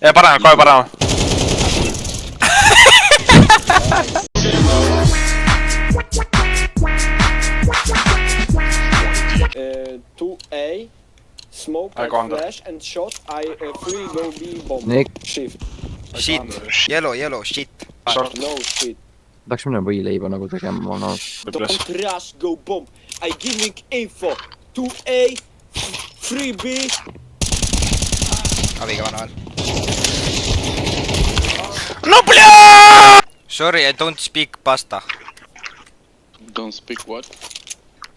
Ja parem, kohe parem. To A, smoke, flash and shot, I 3 go B bomb. Nick. Shift. Shit, yellow, shit. No shit. Tahaks minna võileiba nagu tegema, no. Don't rush, go bomb. I giving info. 2A, 3B. Abiga vana veel. No bля! Sorry, I don't speak pasta. Don't speak what?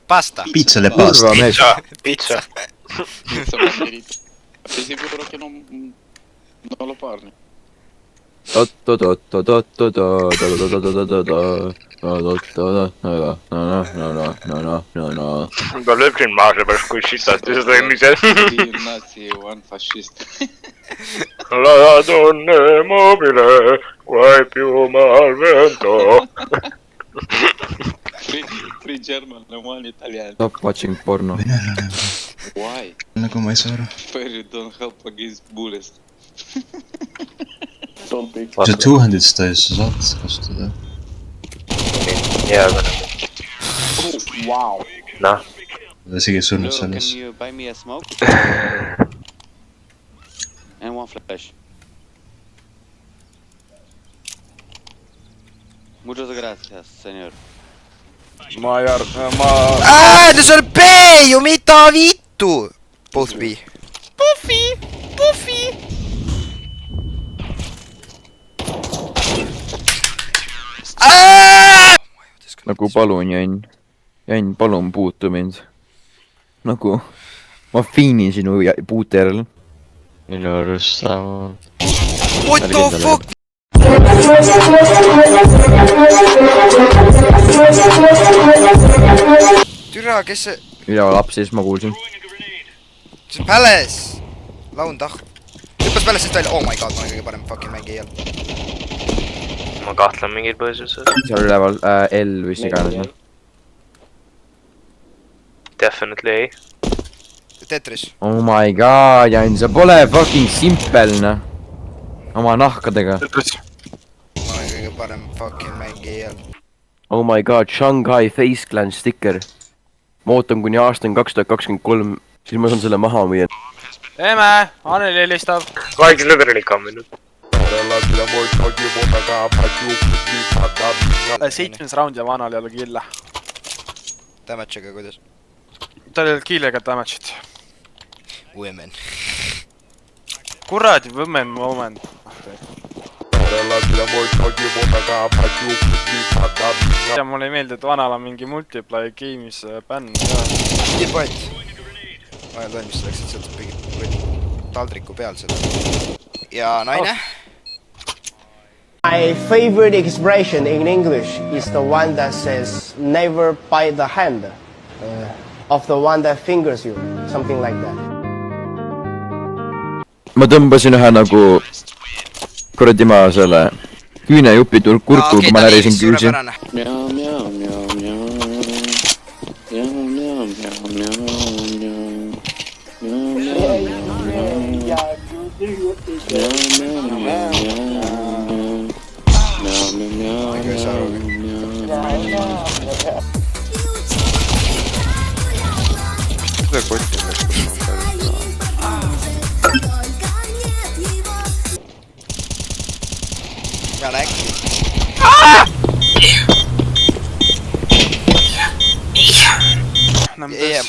Pasta. Pizza le pasta. Pizza. Pizza margherita. Sei sicuro che non lo parli? Ma lõpsin maase pärast, kui sitasti seda ennised. Dio nazi, one fascist. Ladonne mobile, vaid jumal vento. Free German, normal italiano. Stop watching porno. Venelane. Why? Nagu ma ei saa aru. Fairy don't help against bullies. Kui sa two-handed seda ja sa saad kasutada. Jaa, wow. Noh. Ta isegi ei surnud Can selles. you buy me a smoke? And one flash. Muchas gracias, señor. Tässä on B ju, mitä vittu? Both B. Puffi. Nagu palun, Jan. Jan, palun puutu mind. Nagu ma fiinin sinu puute järel. Minu arust sama. What the fuck? Türa, kes see? Üleval apsis ma kuulsin. See on Palace. Laun tah. Hüppas Palace'ist välja. Oh my god, ma olen kõige parem fucking mängija. Ma kahtlen mingil põhjusel. Seal üleval L või mis iganes. Definitely ei. Tetris. Oh my god, Jan, sa pole fucking simpelne. Oma nahkadega. Ma olen kõige parem fucking mängija. Oh my god, Shanghai Face Clan sticker. Ma ootan kuni aasta on 2023, siis ma saan selle maha müüa. Eme, Anneli helistab. Vaikis lõdreli kamminud. 7. round ja vanal jälle kille. Damage'iga kuidas? Tal ei olnud killega damage'it. Women. Kuradi, women moment. Ja mulle ei meeldi, et vanal on mingi multiplayer game'is bänn. Nii point. Ma olen valmis selleks, et sealt pigem taldriku peal seda. Ja naine? My favorite expression in English is the one that says never bite the hand of the one that fingers you, something like that. Ma tõmbasin ühe nagu kuradi maa selle küünejupi kurku, kui ma närisin küüsi. Miau, miau, miau, miau. Miau, miau, miau, miau, miau. Miau, miau, miau, miau. Miau, miau, miau. Peale äkki.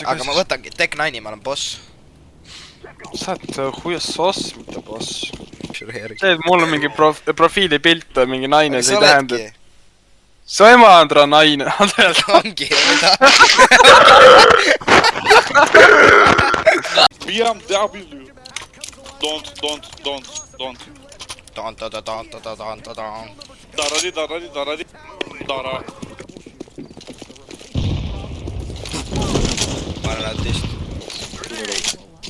Aga ma võtangi Tech 9, ma olen boss. Sa oled huias soss, mitte boss. See, et mul on mingi profiilipilt, mingi naine, see ei tähenda. Su ema on naine. Ongi, mida? BMW. Don't. Daradi. Dara. Ma olen autist.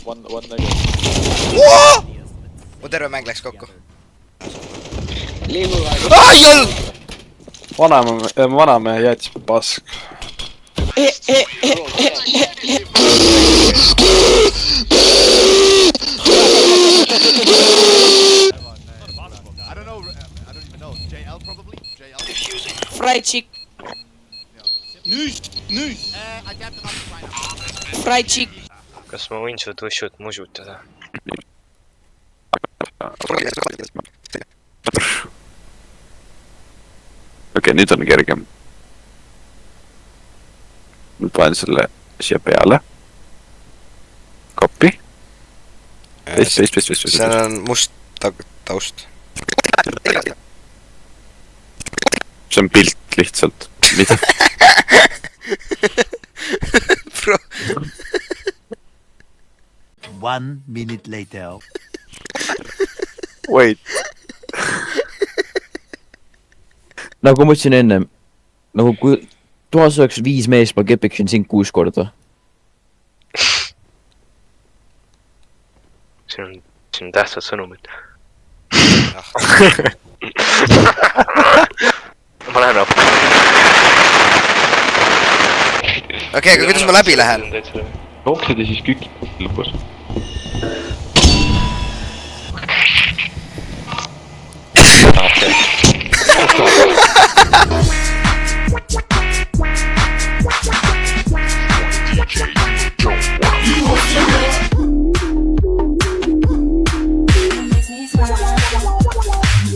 One nugget. Mu terve mäng läks kokku. Vanamehe jättis pask. Fried chick. Fried chick. Kas ma võin su tussut musutada? Okei, nüüd on kergem. Nüüd panen selle siia peale. Koppi. See on must taust. See on pilt lihtsalt. Mida? Bro. 1 minute later. Wait. Nagu ma ütlesin enne, nagu kui toas oleks 5 meest, ma kepiksin sind 6 korda. See on tähtsad sõnumid. Ma lähen appi. Okei, aga kuidas ma läbi lähen? Jooksed ja siis kükid lõpus.